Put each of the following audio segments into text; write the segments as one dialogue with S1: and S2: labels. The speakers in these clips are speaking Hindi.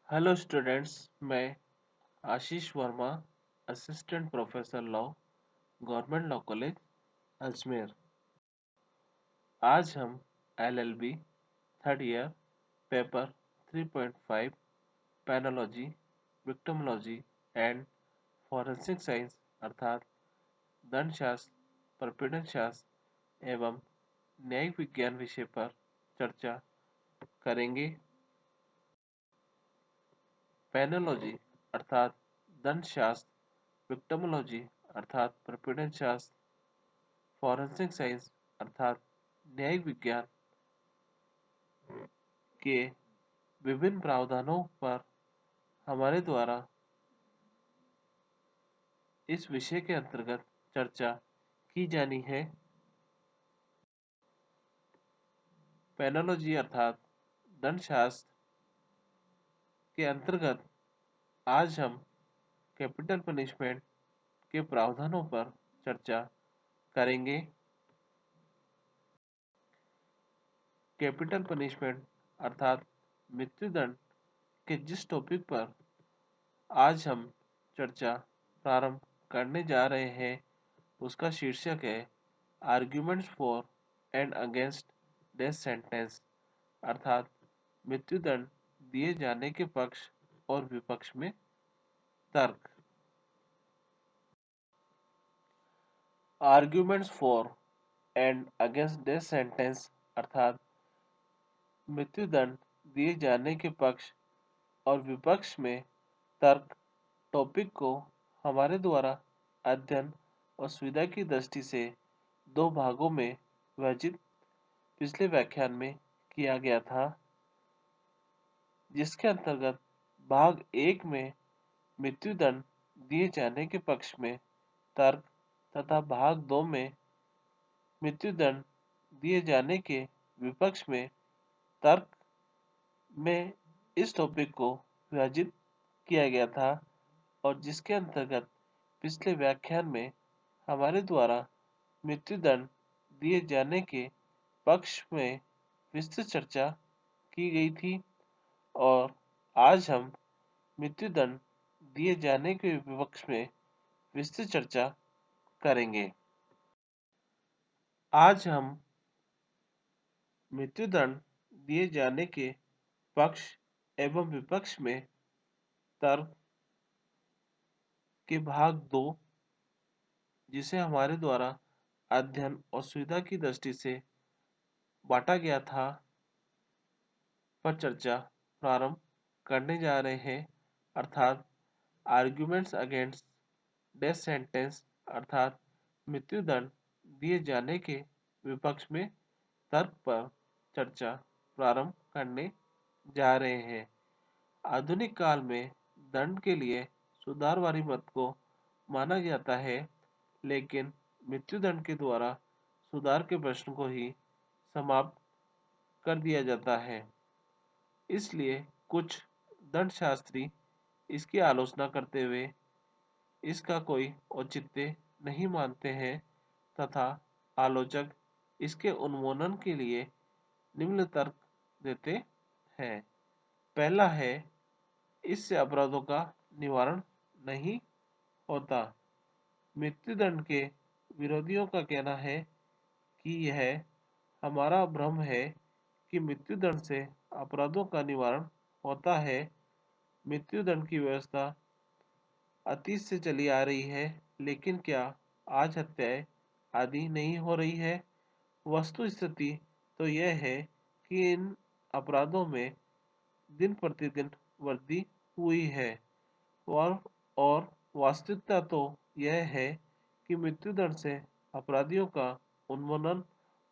S1: Hello students. मैं Ashish Verma, assistant professor law, government law college Ajmer. आज हम LLB third year paper 3.5 penology, victimology and forensic science अर्थात दंडशास्त्र, प्रपीड़न शास्त्र एवं न्यायिक विज्ञान विषय पर चर्चा करेंगे। पैनोलॉजी अर्थात दंडशास्त्र, विक्टिमोलॉजी अर्थात प्रपीड़न शास्त्र, फॉरेंसिक साइंस अर्थात न्यायिक विज्ञान के विभिन्न प्रावधानों पर हमारे द्वारा इस विषय के अंतर्गत चर्चा की जानी है। पेनोलॉजी अर्थात दंडशास्त्र के अंतर्गत आज हम कैपिटल पनिशमेंट के प्रावधानों पर चर्चा करेंगे। कैपिटल पनिशमेंट अर्थात मृत्युदंड के जिस टॉपिक पर आज हम चर्चा प्रारंभ करने जा रहे हैं उसका शीर्षक है arguments for and against death sentence अर्थात मृत्युदंड दिए जाने के पक्ष और विपक्ष में तर्क। Arguments for and against death sentence अर्थात मृत्युदंड दिए जाने के पक्ष और विपक्ष में तर्क टॉपिक को हमारे द्वारा अध्ययन और सुविधा की दृष्टि से दो भागों में विभाजित पिछले व्याख्यान में किया गया था, जिसके अंतर्गत भाग एक में मृत्युदंड दिए जाने के पक्ष में तर्क तथा भाग दो में मृत्युदंड दिए जाने के विपक्ष में तर्क में इस टॉपिक को विभाजित किया गया था और जिसके अंतर्गत पिछले व्याख्यान में हमारे द्वारा मृत्युदंड दिए जाने के पक्ष में विस्तृत चर्चा की गई थी और आज हम मृत्युदंड दिए जाने के विपक्ष में विस्तृत चर्चा करेंगे। आज हम मृत्युदंड दिए जाने के पक्ष एवं विपक्ष में तर्क के भाग दो, जिसे हमारे द्वारा अध्ययन और सुविधा की दृष्टि से बांटा गया था, पर चर्चा प्रारंभ करने जा रहे हैं अर्थात आर्ग्यूमेंट्स अगेंस्ट डेथ सेंटेंस अर्थात मृत्युदंड दिए जाने के विपक्ष में तर्क पर चर्चा प्रारंभ करने जा रहे हैं। आधुनिक काल में दंड के लिए सुधारवादी मत को माना जाता है, लेकिन मृत्युदंड के द्वारा सुधार के प्रश्न को ही समाप्त कर दिया जाता है। इसलिए कुछ दंडशास्त्री इसकी आलोचना करते हुए इसका कोई औचित्य नहीं मानते हैं तथा आलोचक इसके उन्मूलन के लिए निम्न तर्क देते हैं। पहला है, इससे अपराधों का निवारण नहीं होता। मृत्युदंड के विरोधियों का कहना है कि यह हमारा भ्रम है कि मृत्युदंड से अपराधों का निवारण होता है। मृत्युदंड की व्यवस्था अतीत से चली आ रही है, लेकिन क्या आज हत्याएं आदि नहीं हो रही है? वस्तु स्थिति तो यह है कि इन अपराधों में दिन प्रतिदिन वृद्धि हुई है और और वास्तविकता तो यह है कि मृत्युदंड से अपराधियों का उन्मूलन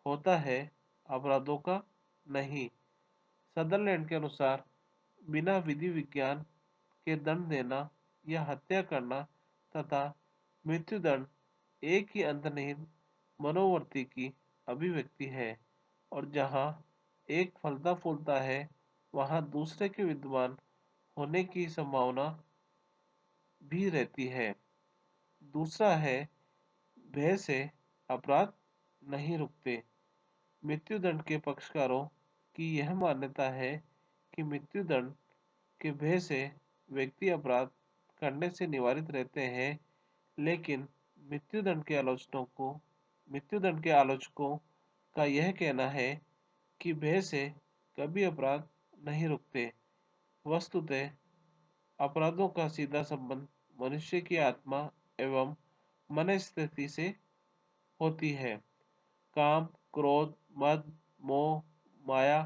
S1: होता है, अपराधों का नहीं। सदरलैंड के अनुसार बिना विधि विज्ञान के दंड देना या हत्या करना तथा मृत्युदंड एक ही अंतर्निहित मनोवृत्ति की अभिव्यक्ति है और जहाँ एक फलता फूलता है वहाँ दूसरे के विद्यमान होने की संभावना भी रहती है। दूसरा है, भय से अपराध नहीं रुकते। मृत्युदंड के पक्षकारों की यह मान्यता है कि मृत्युदंड कि भय से व्यक्ति अपराध करने से निवारित रहते हैं, लेकिन मृत्युदंड के आलोचकों का यह कहना है कि भय से कभी अपराध नहीं रुकते। वस्तुतः अपराधों का सीधा संबंध मनुष्य की आत्मा एवं मनस्थिति से होती है। काम, क्रोध, मद, मोह, माया,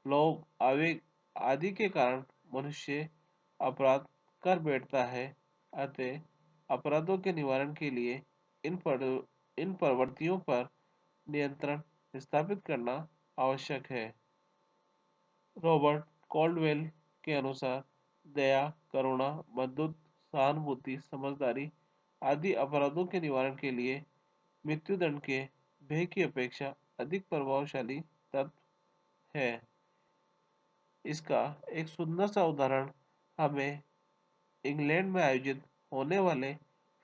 S1: लोभ, आवेग आदि के कारण मनुष्य अपराध कर बैठता है। अतः अपराधों के निवारण के लिए इन प्रवृत्तियों पर नियंत्रण स्थापित करना आवश्यक है। रॉबर्ट कॉल्डवेल के अनुसार दया, करुणा, मधुर, सहानुभूति, समझदारी आदि अपराधों के निवारण के लिए मृत्युदंड के भय की अपेक्षा अधिक प्रभावशाली तत्व है। इसका एक सुंदर सा उदाहरण हमें इंग्लैंड में आयोजित होने वाले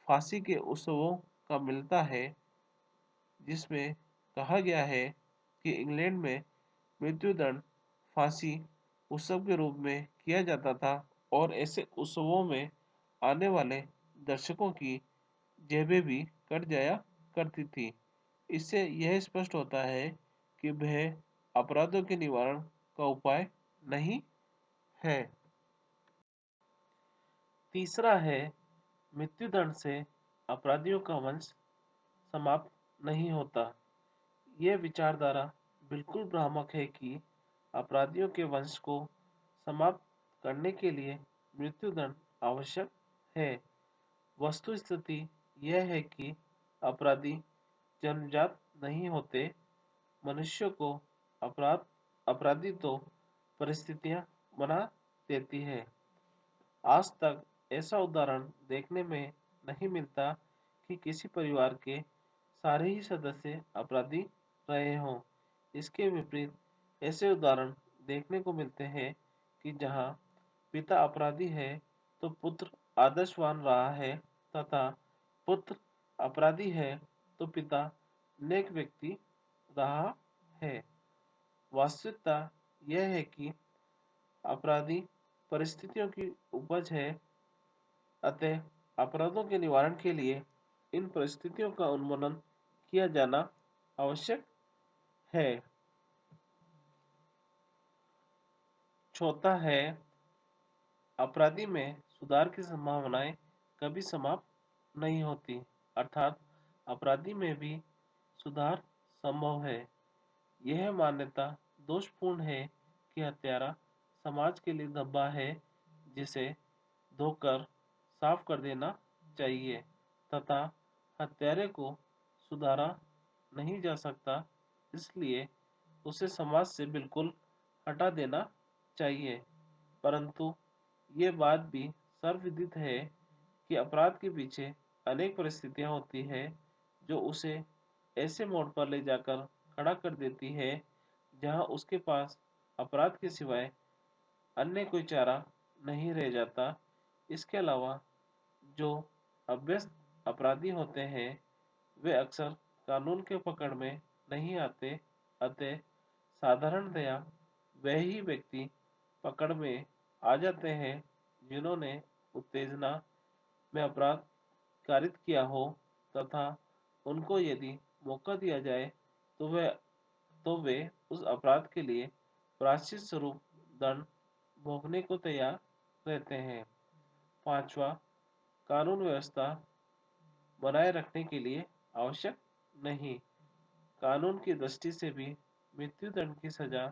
S1: फांसी के उत्सवों का मिलता है, जिसमें कहा गया है कि इंग्लैंड में मृत्युदंड फांसी उत्सव के रूप में किया जाता था और ऐसे उत्सवों में आने वाले दर्शकों की जेबें भी कट जाया करती थी। इससे यह स्पष्ट होता है कि भय अपराधों के निवारण का उपाय नहीं है। तीसरा है, मृत्युदंड से अपराधियों का वंश समाप्त नहीं होता। यह विचारधारा बिल्कुल भ्रामक है कि अपराधियों के वंश को समाप्त करने के लिए मृत्युदंड आवश्यक है। वस्तुस्थिति यह है कि अपराधी जन्मजात नहीं होते। मनुष्य को अपराधी तो परिस्थितियां बना देती है। आज तक ऐसा उदाहरण देखने में नहीं मिलता कि किसी परिवार के सारे ही सदस्य अपराधी रहे हों। इसके विपरीत ऐसे उदाहरण देखने को मिलते हैं कि जहां पिता अपराधी है तो पुत्र आदर्शवान रहा है, तथा पुत्र अपराधी है तो पिता नेक व्यक्ति रहा है। वास्तविकता यह है कि अपराधी परिस्थितियों की उपज है। अतः अपराधों के निवारण के लिए इन परिस्थितियों का उन्मूलन किया जाना आवश्यक है। चौथा है, अपराधी में सुधार की संभावनाएं कभी समाप्त नहीं होती, अर्थात अपराधी में भी सुधार संभव है। यह मान्यता दोषपूर्ण है कि हत्यारा समाज के लिए धब्बा है जिसे धोकर साफ कर देना चाहिए, तथा हत्यारे को सुधारा नहीं जा सकता, इसलिए उसे समाज से बिल्कुल हटा देना चाहिए। परंतु ये बात भी सर्वविदित है कि अपराध के पीछे अनेक परिस्थितियां होती है जो उसे ऐसे मोड़ पर ले जाकर खड़ा कर देती है जहां उसके पास अपराध के सिवाय अन्य कोई चारा नहीं रह जाता। इसके अलावा जो अभ्यस्त अपराधी होते हैं वे अक्सर कानून के पकड़ में नहीं आते। अतः साधारणतया वह ही व्यक्ति पकड़ में आ जाते हैं जिन्होंने उत्तेजना में अपराध कारित किया हो, तथा उनको यदि मौका दिया जाए तो वे उस अपराध के लिए प्रायश्चित स्वरूप दंड भोगने को तैयार रहते हैं। पांचवा, कानून व्यवस्था बनाए रखने के लिए आवश्यक नहीं। कानून की दृष्टि से भी मृत्युदंड की सजा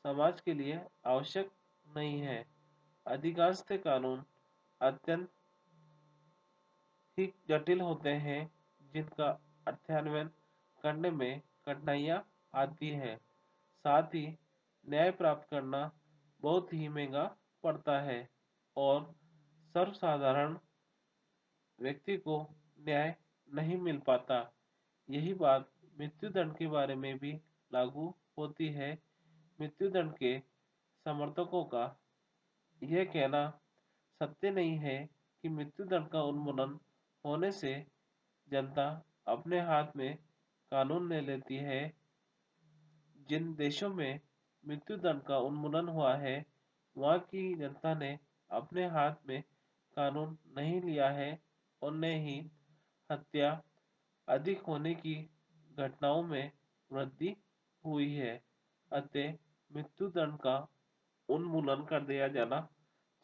S1: समाज के लिए आवश्यक नहीं है। अधिकांशतः कानून अत्यंत ही जटिल होते हैं जिनका अध्ययन करने में कठिनाइयाँ आती है। साथ ही न्याय प्राप्त करना बहुत ही महंगा पड़ता है और सर्वसाधारण व्यक्ति को न्याय नहीं मिल पाता। यही बात मृत्युदंड के बारे में भी लागू होती है। मृत्युदंड के समर्थकों का यह कहना सत्य नहीं है कि मृत्युदंड का उन्मूलन होने से जनता अपने हाथ में कानून ले लेती है। जिन देशों में मृत्युदंड का उन्मूलन हुआ है वहाँ की जनता ने अपने हाथ में कानून नहीं लिया है, उनने ही हत्या अधिक होने की घटनाओं में वृद्धि हुई है। अतः मृत्युदंड का उन्मूलन कर दिया जाना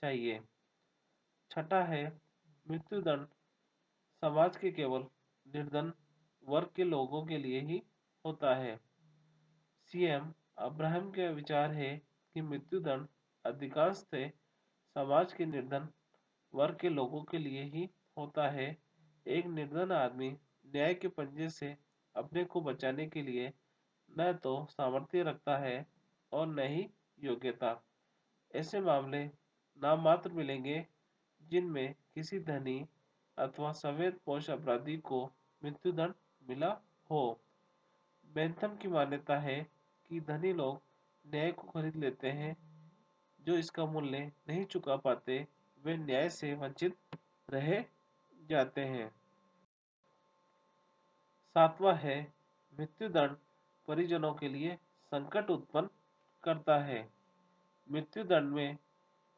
S1: चाहिए। छठा है, मृत्युदंड समाज के केवल निर्धन वर्ग के लोगों के लिए ही होता है। सीएम अब्राहम के विचार है कि मृत्युदंड अधिकांश से समाज के निर्धन वर्ग के लोगों के लिए ही होता है। एक निर्धन आदमी न्याय के पंजे से अपने को बचाने के लिए न तो सामर्थ्य रखता है और न ही योग्यता। ऐसे मामले नाम मात्र मिलेंगे जिनमें किसी धनी अथवा सफेदपोश अपराधी को मृत्युदंड मिला हो। बेंथम की मान्यता है कि धनी लोग न्याय को खरीद लेते हैं, जो इसका मूल्य नहीं चुका पाते वे न्याय से वंचित रह जाते हैं। सातवां है, मृत्युदंड परिजनों के लिए संकट उत्पन्न करता है। मृत्युदंड में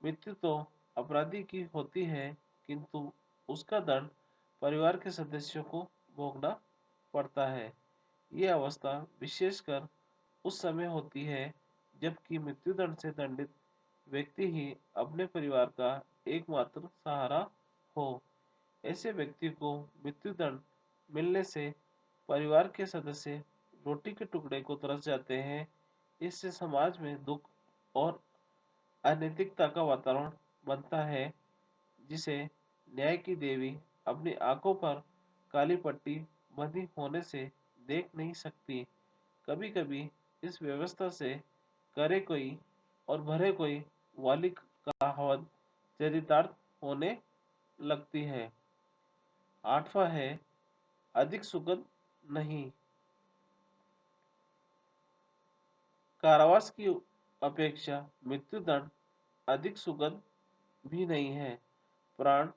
S1: मृत्यु तो अपराधी की होती है, किंतु उसका दंड परिवार के सदस्यों को भोगना पड़ता है। ये अवस्था विशेषकर उस समय होती है जबकि मृत्युदंड से दंडित व्यक्ति ही अपने परिवार का एकमात्र सहारा हो। ऐसे व्यक्ति को मृत्युदंड मिलने से परिवार के सदस्य रोटी के टुकड़े को तरस जाते हैं। इससे समाज में दुख और अनैतिकता का वातावरण बनता है, जिसे न्याय की देवी अपनी आंखों पर काली पट्टी बंधी होने से देख नहीं सकती। कभी कभी इस व्यवस्था से करे कोई और भरे कोई वाली कहावत चरितार्थ होने लगती है। आठवां है, अधिक सुखद नहीं। कारावास की अपेक्षा मृत्युदंड अधिक सुखद भी नहीं है। प्राण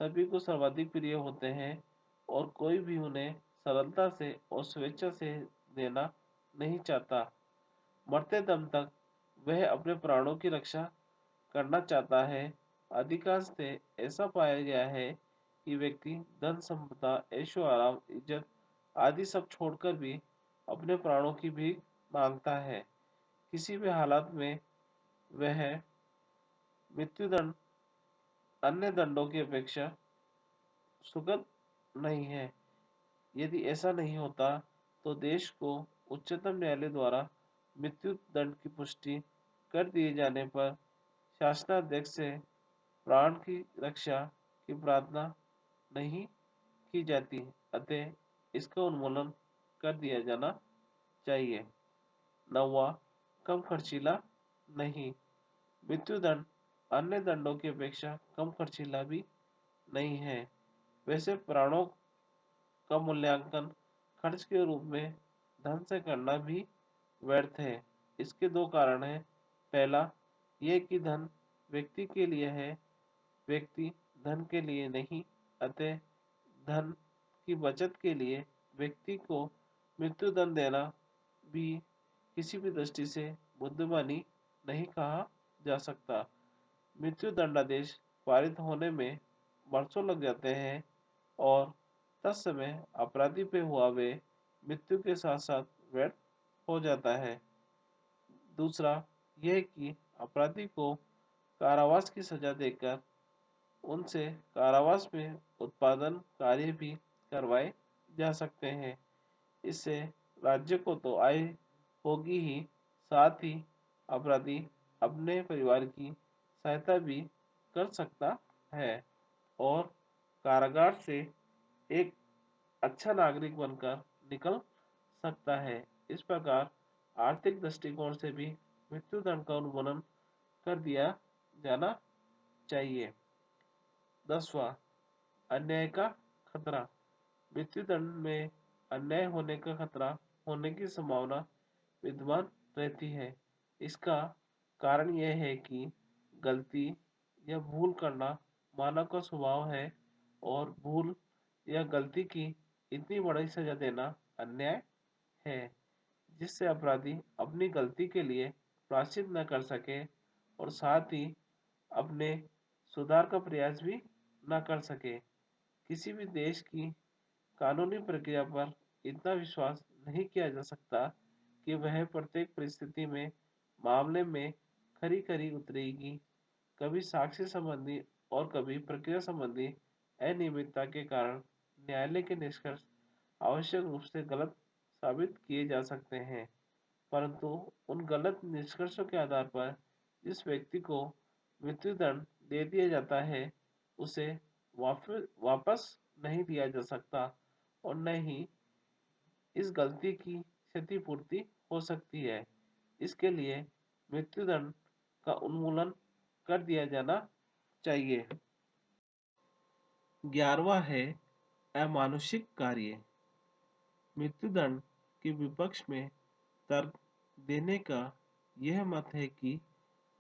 S1: सभी को सर्वाधिक प्रिय होते हैं और कोई भी उन्हें सरलता से और स्वेच्छा से देना नहीं चाहता। मरते दम तक वह अपने प्राणों की रक्षा करना चाहता है। अधिकांश से ऐसा पाया गया है कि व्यक्ति धन संपदा ऐशो आराम इज्जत आदि सब छोड़कर भी अपने प्राणों की भीख मांगता है। किसी भी हालत में वह मृत्युदंड अन्य दंडों की अपेक्षा सुखद नहीं है। यदि ऐसा नहीं होता तो देश को उच्चतम न्यायालय द्वारा मृत्यु दंड की पुष्टि कर दिए जाने पर शासनाध्यक्ष से प्राण की रक्षा की प्रार्थना नहीं की जाती। अतः इसका उन्मूलन कर दिया जाना चाहिए। नौवां, कम खर्चीला नहीं। मृत्युदंड अन्य दंडों की अपेक्षा कम खर्चीला भी नहीं है। वैसे प्राणों का मूल्यांकन खर्च के रूप में धन से करना भी व्यर्थ है। इसके दो कारण हैं। पहला, यह कि धन व्यक्ति के लिए है, व्यक्ति धन के लिए नहीं। अतः धन की बचत के लिए व्यक्ति को मृत्युदंड देना भी किसी भी दृष्टि से बुद्धिमानी नहीं कहा जा सकता। मृत्यु दंडादेश पारित होने में वर्षों लग जाते हैं और तत्समय अपराधी पे हुआ वे मृत्यु के साथ साथ व्यर्थ हो जाता है। दूसरा, यह कि अपराधी को कारावास की सजा देकर उनसे कारावास में उत्पादन कार्य भी करवाए जा सकते हैं। इससे राज्य को तो आय होगी ही, साथ ही अपराधी अपने परिवार की सहायता भी कर सकता है और कारागार से एक अच्छा नागरिक बनकर निकल सकता है। इस प्रकार आर्थिक दृष्टिकोण से भी मृत्युदंड का उन्मूलन कर दिया जाना चाहिए। 10वां, अन्याय का खतरा। मृत्युदंड में अन्याय होने का खतरा होने की संभावना विद्यमान रहती है। इसका कारण यह है कि गलती या भूल करना मानव का स्वभाव है और भूल या गलती की इतनी बड़ी सजा देना अन्याय है, जिससे अपराधी अपनी गलती के लिए प्रायश्चित न कर सके और साथ ही अपने सुधार का प्रयास भी न कर सके। किसी भी देश की कानूनी प्रक्रिया पर इतना विश्वास नहीं किया जा सकता कि वह प्रत्येक परिस्थिति में मामले में खरी खरी उतरेगी। कभी साक्ष्य संबंधी और कभी प्रक्रिया संबंधी अनियमितता के कारण न्यायालय के निष्कर्ष आवश्यक रूप से गलत साबित किए जा सकते हैं, परंतु उन गलत निष्कर्षों के आधार पर जिस व्यक्ति को मृत्युदंड दे दिया जाता है उसे वापस नहीं दिया जा सकता और न ही इस गलती की क्षतिपूर्ति हो सकती है। इसके लिए मृत्युदंड का उन्मूलन कर दिया जाना चाहिए। 11वां है अमानुषिक कार्य। मृत्युदंड के विपक्ष में तर्क देने का यह मत है कि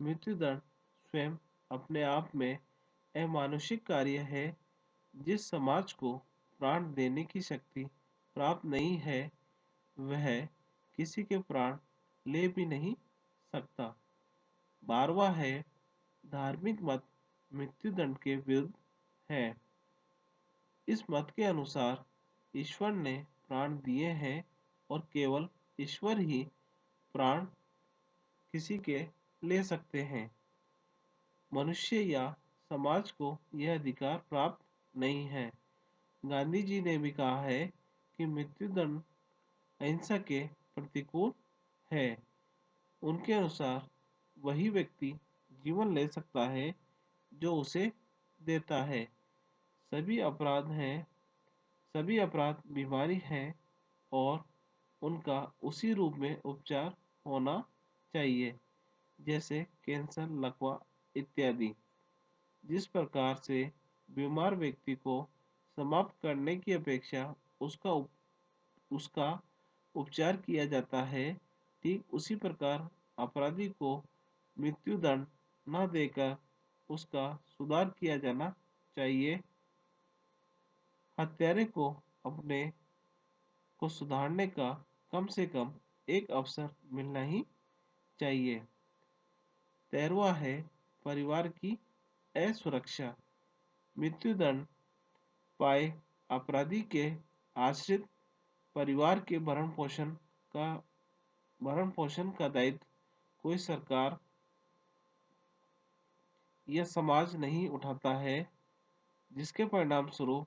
S1: मृत्युदंड स्वयं अपने आप में अमानुषिक कार्य है। जिस समाज को प्राण देने की शक्ति प्राप्त नहीं है वह किसी के प्राण ले भी नहीं सकता। 12वां है धार्मिक मत मृत्युदंड के विरुद्ध है। इस मत के अनुसार ईश्वर ने प्राण दिए हैं और केवल ईश्वर ही प्राण किसी के ले सकते हैं। मनुष्य या समाज को यह अधिकार प्राप्त नहीं है। गांधी जी ने भी कहा है कि मृत्युदंड अहिंसा के प्रतिकूल है। उनके अनुसार वही व्यक्ति जीवन ले सकता है जो उसे देता है। सभी अपराध हैं सभी अपराध बीमारी है और उनका उसी रूप में उपचार होना चाहिए, जैसे कैंसर, लकवा इत्यादि। जिस प्रकार से बीमार व्यक्ति को समाप्त करने की अपेक्षा उसका उपचार किया जाता है, ठीक उसी प्रकार अपराधी को मृत्युदंड न देकर उसका सुधार किया जाना चाहिए। हत्यारे को अपने को सुधारने का कम से कम एक अवसर मिलना ही चाहिए। 13वां है परिवार की असुरक्षा। मृत्युदंड पाए अपराधी के आश्रित परिवार के भरण पोषण का दायित्व कोई सरकार या समाज नहीं उठाता है, जिसके परिणाम स्वरूप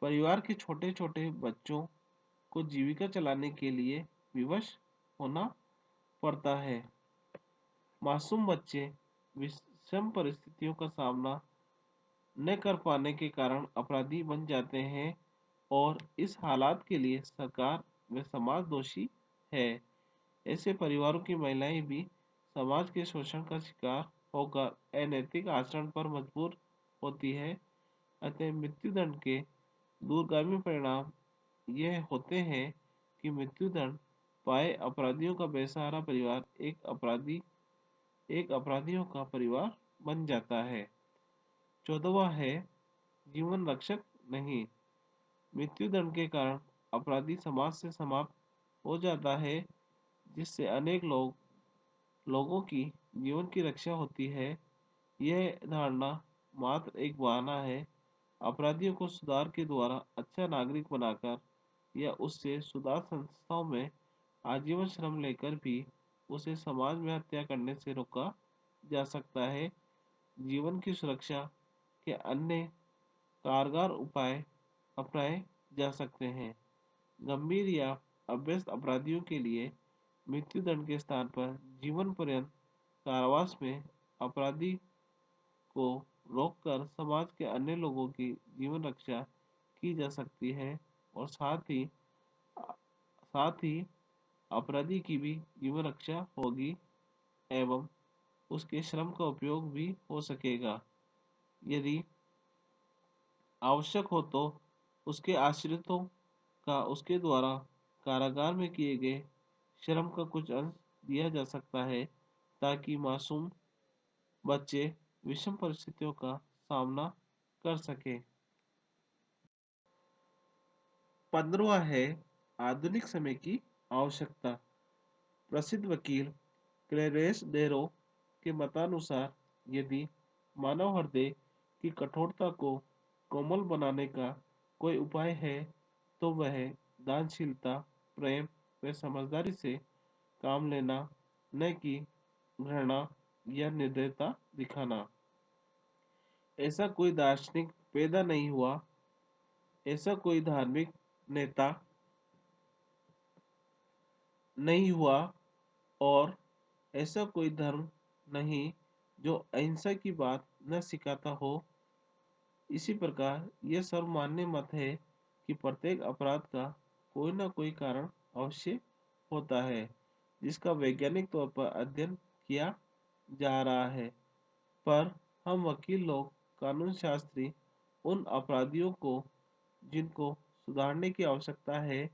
S1: परिवार के छोटे छोटे बच्चों को जीविका चलाने के लिए विवश होना पड़ता है। मासूम बच्चे विषम परिस्थितियों का सामना न कर पाने के कारण अपराधी बन जाते हैं और इस हालात के लिए सरकार व समाज दोषी है। ऐसे परिवारों की महिलाएं भी समाज के शोषण का शिकार होकर अनैतिक आचरण पर मजबूर होती है। अतः मृत्युदंड के दूरगामी परिणाम यह होते हैं कि मृत्युदंड पाए अपराधियों का बेसहारा परिवार एक अपराधियों का परिवार बन जाता है। 14वां है जीवन रक्षक नहीं। मृत्युदंड के कारण अपराधी समाज से समाप्त हो जाता है, जिससे अनेक लोगों की जीवन की रक्षा होती है। यह धारणा मात्र एक बहाना है। अपराधियों को सुधार के द्वारा अच्छा नागरिक बनाकर या उससे सुधार संस्थाओं में आजीवन श्रम लेकर भी उसे समाज में हत्या करने से रोका जा सकता है। जीवन की सुरक्षा के अन्य कारगर उपाय अपनाए जा सकते हैं। गंभीर या अभ्यस्त अपराधियों के लिए मृत्युदंड के स्थान पर जीवन पर्यंत कारावास में अपराधी को रोककर समाज के अन्य लोगों की जीवन रक्षा की जा सकती है और साथ ही अपराधी की भी जीवन रक्षा होगी एवं उसके श्रम का उपयोग भी हो सकेगा। यदि आवश्यक हो तो उसके आश्रितों का उसके द्वारा कारागार में किए गए श्रम का कुछ अंश दिया जा सकता है, ताकि मासूम बच्चे विषम परिस्थितियों का सामना कर सके। 15वां है आधुनिक समय की आवश्यकता। प्रसिद्ध वकील क्लेरेंस डेरो के मतानुसार यदि मानव हृदय की कठोरता को कोमल बनाने का कोई उपाय है तो वह दानशीलता, प्रेम व समझदारी से काम लेना, न कि घृणा या निर्दयता दिखाना। ऐसा कोई दार्शनिक पैदा नहीं हुआ, ऐसा कोई धार्मिक नेता नहीं हुआ और ऐसा कोई धर्म नहीं जो अहिंसा की बात न सिखाता हो। इसी प्रकार यह सर्वमान्य मत है कि प्रत्येक अपराध का कोई न कोई कारण अवश्य होता है, जिसका वैज्ञानिक तौर पर अध्ययन किया जा रहा है। पर हम वकील लोग, कानून शास्त्री उन अपराधियों को जिनको सुधारने की आवश्यकता है,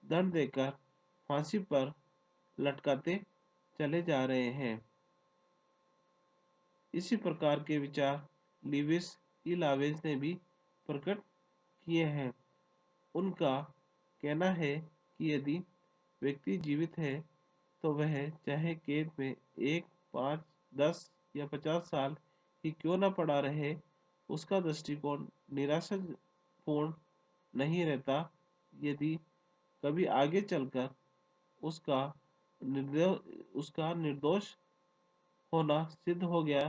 S1: दंड देकर फांसी पर लटकाते चले जा रहे हैं। इसी प्रकार के विचार लिविस ई लावेज ने भी प्रकट किए हैं। उनका कहना है कि यदि व्यक्ति जीवित है तो वह चाहे कैद में 1, 5, 10 या 50 साल ही क्यों न पड़ा रहे, उसका दृष्टिकोण निराशापूर्ण नहीं रहता। यदि कभी आगे चलकर उसका निर्दोष होना सिद्ध हो गया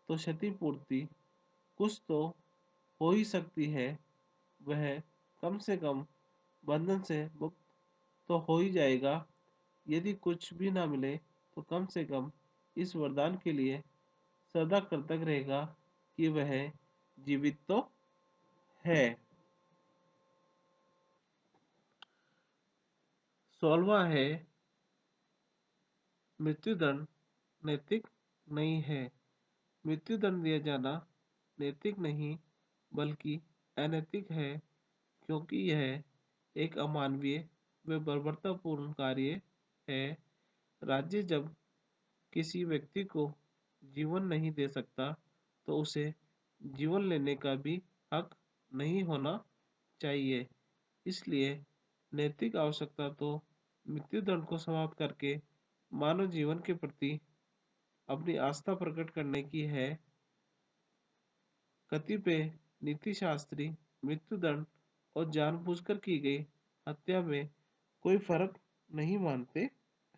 S1: तो क्षतिपूर्ति कुछ तो हो ही सकती है। वह कम से कम बंधन से मुक्त तो हो ही जाएगा। यदि कुछ भी ना मिले तो कम से कम इस वरदान के लिए सदा कृतज्ञ रहेगा कि वह जीवित तो है। 16वां है, मृत्युदंड नैतिक नहीं है। मृत्युदंड दिया जाना नैतिक नहीं बल्कि अनैतिक है, क्योंकि यह एक अमानवीय व बर्बरतापूर्ण कार्य है। राज्य जब किसी व्यक्ति को जीवन नहीं दे सकता तो उसे जीवन लेने का भी हक नहीं होना चाहिए। इसलिए नैतिक आवश्यकता तो मृत्युदंड को समाप्त करके मानव जीवन के प्रति अपनी आस्था प्रकट करने की है। कतिपय नीतिशास्त्री मृत्युदंड और जानबूझकर की गई हत्या में कोई फर्क नहीं मानते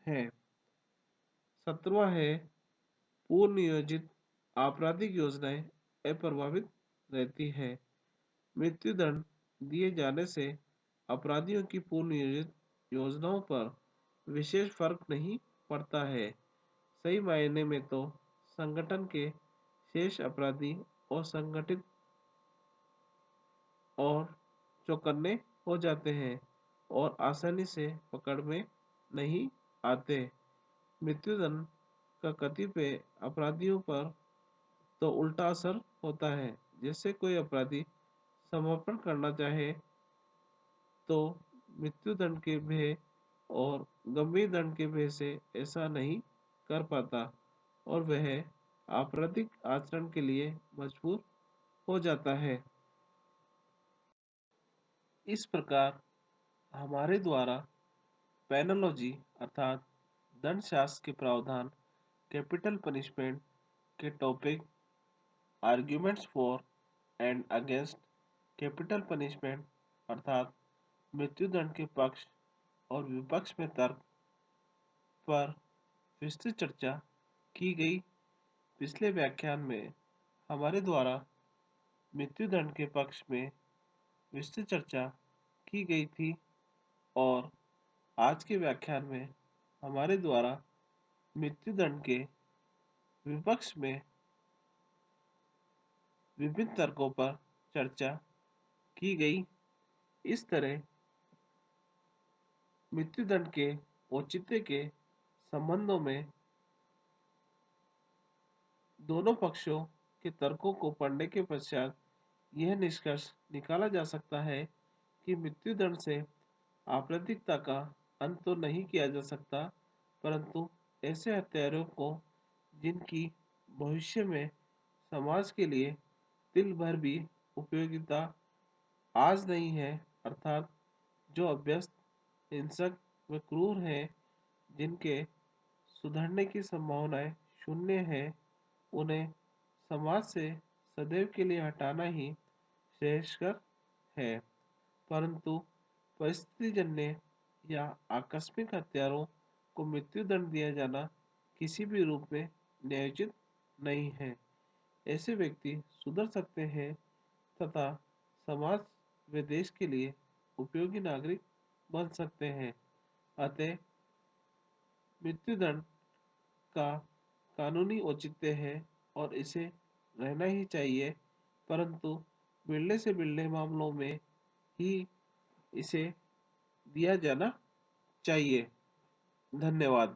S1: हैं। 17वां है, पूर्व नियोजित आपराधिक योजनाएं अप्रभावित रहती है। मृत्युदंड दिए जाने से अपराधियों की पूर्व नियोजित योजनाओं पर विशेष फर्क नहीं पड़ता है। सही मायने में तो संगठन के शेष अपराधी और संगठित और चौकन्ने हो जाते हैं और आसानी से पकड़ में नहीं आते। मृत्युदंड का कतिपय अपराधियों पर तो उल्टा असर होता है। जैसे कोई अपराधी समर्पण करना चाहे तो मृत्युदंड के भय और गंभीर दंड के भय से ऐसा नहीं कर पाता और वह आपराधिक आचरण के लिए मजबूर हो जाता है। इस प्रकार हमारे द्वारा पेनोलॉजी अर्थात दंड शास्त्र के प्रावधान, कैपिटल पनिशमेंट के topic, arguments for and against capital punishment अर्थात मृत्युदंड के पक्ष और विपक्ष में तर्क पर विस्तृत चर्चा की गई। पिछले व्याख्यान में हमारे द्वारा मृत्युदंड के पक्ष में विस्तृत चर्चा की गई थी और आज के व्याख्यान में हमारे द्वारा मृत्युदंड के विपक्ष में विभिन्न तर्कों पर चर्चा की गई। इस तरह मृत्युदंड के औचित्य के संबंधों में दोनों पक्षों के तर्कों को पढ़ने के पश्चात यह निष्कर्ष निकाला जा सकता है कि मृत्युदंड से आपराधिकता का अंत तो नहीं किया जा सकता, परंतु ऐसे हत्यारों को जिनकी भविष्य में समाज के लिए तिल भर भी उपयोगिता आज नहीं है, अर्थात जो अभ्यस्त, हिंसक व क्रूर हैं, जिनके सुधरने की संभावनाएं शून्य है, उन्हें समाज से सदैव के लिए हटाना ही श्रेयस्कर है। परंतु परिस्थितिजन्य या आकस्मिक हत्यारों को मृत्युदंड दिया जाना किसी भी रूप में न्यायोचित नहीं है। ऐसे व्यक्ति सुधर सकते हैं तथा समाज व देश के लिए उपयोगी नागरिक बन सकते हैं। अतः मृत्युदंड का कानूनी औचित्य है और इसे रहना ही चाहिए, परंतु बिरले से बिरले मामलों में ही इसे दिया जाना चाहिए। धन्यवाद।